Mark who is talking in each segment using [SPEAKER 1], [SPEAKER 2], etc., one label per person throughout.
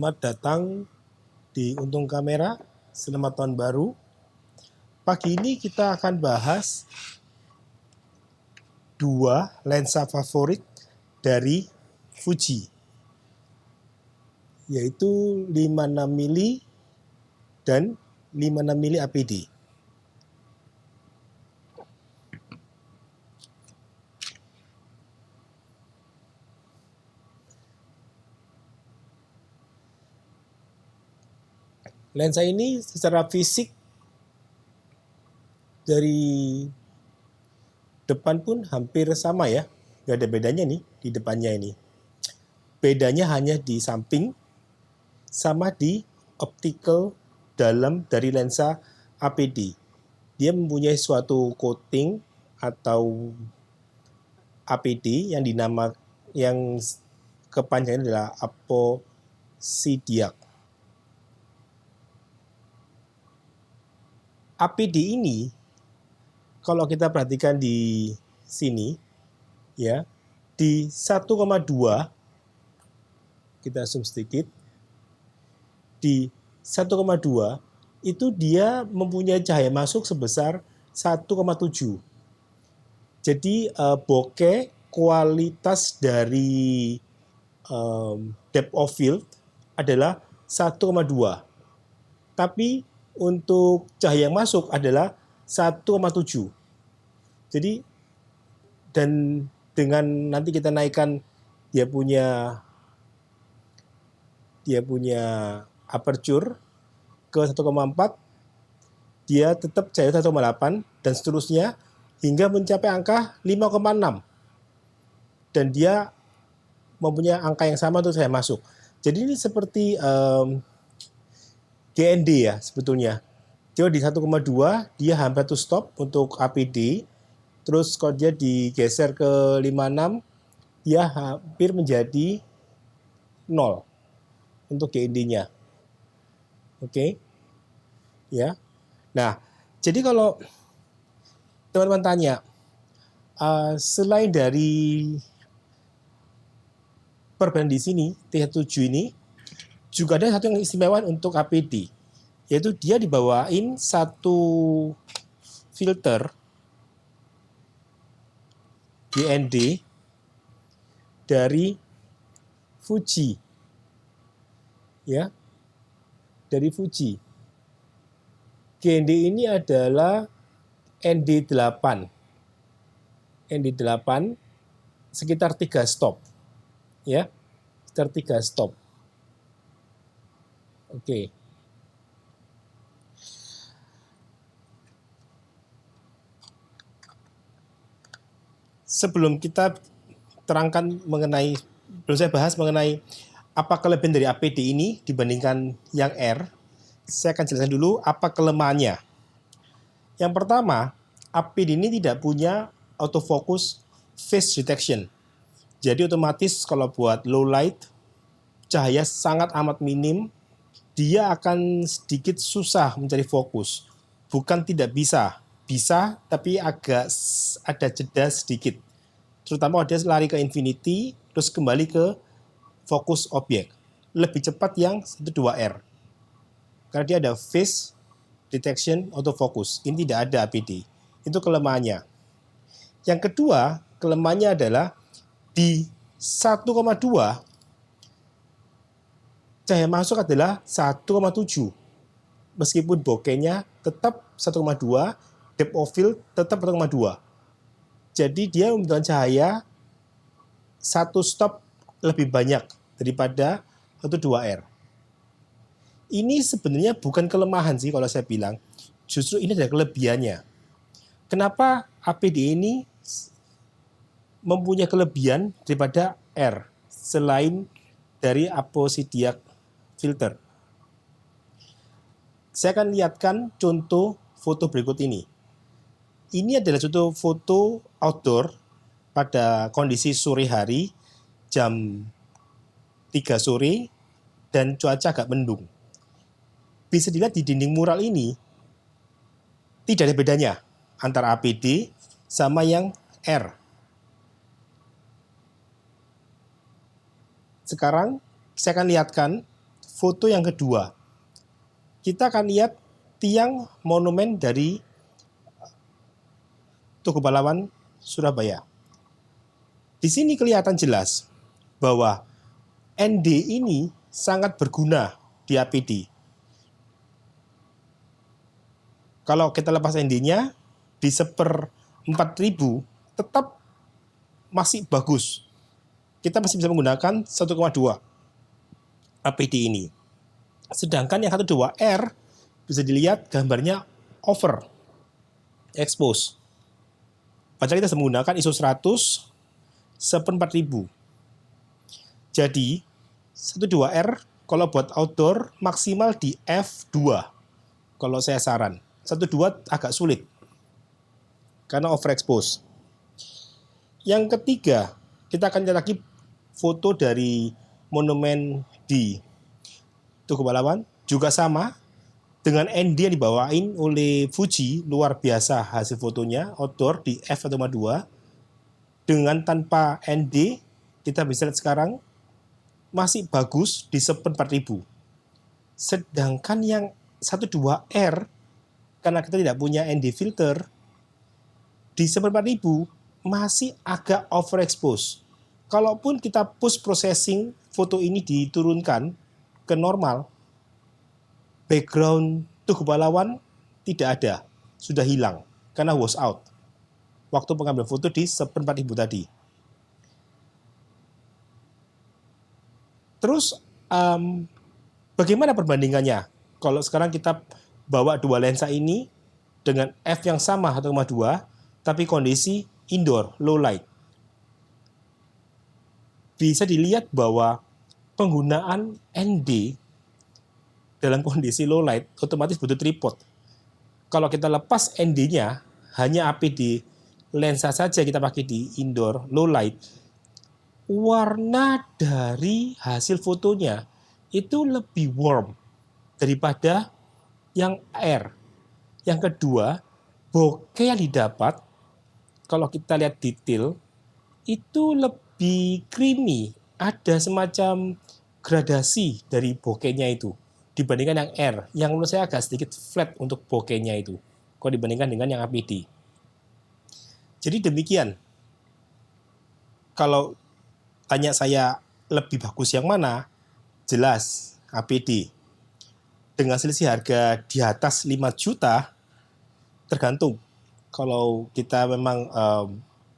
[SPEAKER 1] Selamat datang di Untung Kamera. Selamat tahun baru. Pagi ini kita akan bahas dua lensa favorit dari Fuji, yaitu 56mm dan 56mm APD. Lensa ini secara fisik dari depan pun hampir sama ya, nggak ada bedanya nih di depannya ini. Bedanya hanya di samping sama di optical dalam dari lensa APD. Dia mempunyai suatu coating atau APD yang kepanjangannya adalah aposidiak. APD ini kalau kita perhatikan di sini ya, di 1,2 kita zoom sedikit, di 1,2 itu dia mempunyai cahaya masuk sebesar 1,7. Jadi bokeh kualitas dari depth of field adalah 1,2. Tapi untuk cahaya yang masuk adalah 1,7. Jadi dan dengan nanti kita naikkan dia punya aperture ke 1,4, dia tetap cahaya 1,8 dan seterusnya hingga mencapai angka 5,6. Dan dia mempunyai angka yang sama untuk cahaya masuk. Jadi ini seperti GND ya sebetulnya. Jadi di 1,2 dia hampir to stop untuk APD. Terus kalau dia digeser ke 56 dia hampir menjadi 0 untuk GND-nya. Oke. Ya. Nah, jadi kalau teman-teman tanya, selain dari perbedaan di sini, T7 ini, juga ada satu yang istimewa untuk APD, yaitu dia dibawain satu filter GND dari Fuji. Ya. Dari Fuji. GND ini adalah ND8. ND8 sekitar 3 stop. Ya. Sekitar 3 stop. Oke. Sebelum kita saya bahas mengenai apa kelebihan dari APD ini dibandingkan yang R, saya akan jelaskan dulu apa kelemahannya. Yang pertama, APD ini tidak punya autofocus phase detection. Jadi otomatis kalau buat low light, cahaya sangat amat minim, dia akan sedikit susah mencari fokus. Bukan tidak bisa, tapi agak ada jeda sedikit. Terutama kalau dia lari ke infinity, terus kembali ke fokus objek. Lebih cepat yang 12R. Karena dia ada phase detection autofocus. Ini tidak ada APD. Itu kelemahannya. Yang kedua, kelemahannya adalah di 1,2 cahaya masuk adalah 1,7. Meskipun bokehnya tetap 1,2, depth of field tetap 1,2. Jadi dia membutuhkan cahaya satu stop lebih banyak daripada 12R. Ini sebenarnya bukan kelemahan sih kalau saya bilang. Justru ini adalah kelebihannya. Kenapa APD ini mempunyai kelebihan daripada R selain dari aposidiak filter? Saya akan lihatkan contoh foto berikut ini. Ini adalah contoh foto outdoor pada kondisi sore hari, jam 3 sore, dan cuaca agak mendung. Bisa dilihat di dinding mural ini, tidak ada bedanya antara APD sama yang R. Sekarang saya akan lihatkan foto yang kedua. Kita akan lihat tiang monumen dari Tugu Pahlawan, Surabaya. Di sini kelihatan jelas bahwa ND ini sangat berguna di APD. Kalau kita lepas ND-nya di 1/4000 tetap masih bagus. Kita masih bisa menggunakan 1,2 APD ini. Sedangkan yang 1,2R bisa dilihat gambarnya over expose. Padahal kita bisa menggunakan ISO 100 1/4000. Jadi 1,2R kalau buat outdoor maksimal di f2. Kalau saya saran. 1,2 agak sulit karena overexpose. Yang ketiga, kita akan lihat lagi foto dari monumen di Tugu Pahlawan, juga sama dengan ND yang dibawain oleh Fuji, luar biasa hasil fotonya, outdoor di f1,2. Dengan tanpa ND, kita bisa lihat sekarang masih bagus di 1/4000. Sedangkan yang 1,2R, karena kita tidak punya ND filter, di 1/4000 masih agak overexpose. Kalaupun kita post processing foto ini diturunkan ke normal, background Tugu Pahlawan tidak ada, sudah hilang karena wash out waktu pengambilan foto di 1/4000 tadi. Terus bagaimana perbandingannya? Kalau sekarang kita bawa dua lensa ini dengan f yang sama 1,2, tapi kondisi indoor, low light. Bisa dilihat bahwa penggunaan ND dalam kondisi low light otomatis butuh tripod. Kalau kita lepas ND-nya, hanya APD lensa saja kita pakai di indoor, low light, warna dari hasil fotonya itu lebih warm daripada yang air. Yang kedua, bokeh yang didapat, kalau kita lihat detail, itu lebih creamy. Ada semacam gradasi dari bokehnya itu dibandingkan yang air, yang menurut saya agak sedikit flat untuk bokehnya itu kalau dibandingkan dengan yang APD. Jadi demikian. Kalau tanya saya lebih bagus yang mana, jelas APD. Dengan selisih harga di atas 5 juta, tergantung. Kalau kita memang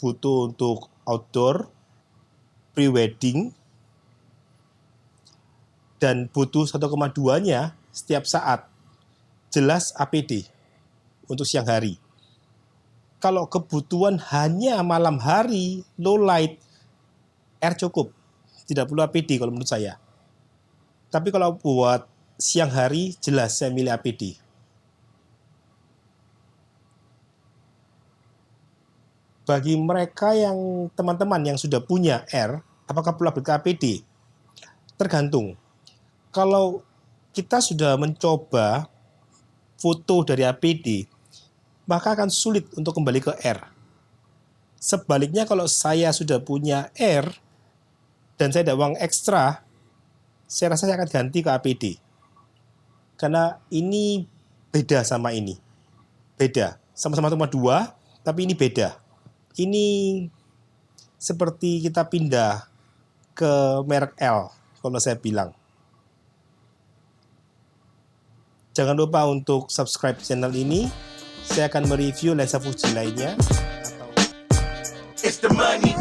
[SPEAKER 1] butuh untuk outdoor, pre-wedding, dan butuh 1,2-nya setiap saat, jelas APD untuk siang hari. Kalau kebutuhan hanya malam hari, low light, R cukup. Tidak perlu APD kalau menurut saya. Tapi kalau buat siang hari, jelas saya milih APD. Bagi mereka yang teman-teman yang sudah punya R, apakah perlu upgrade ke APD? Tergantung. Kalau kita sudah mencoba foto dari APD, maka akan sulit untuk kembali ke R. Sebaliknya kalau saya sudah punya R dan saya ada uang ekstra, saya rasa saya akan ganti ke APD. Karena ini beda sama ini. Beda. Sama-sama 1,2, tapi ini beda. Ini seperti kita pindah ke merek L, kalau saya bilang. Jangan lupa untuk subscribe channel ini. Saya akan mereview lensa Fuji lainnya.
[SPEAKER 2] It's the money.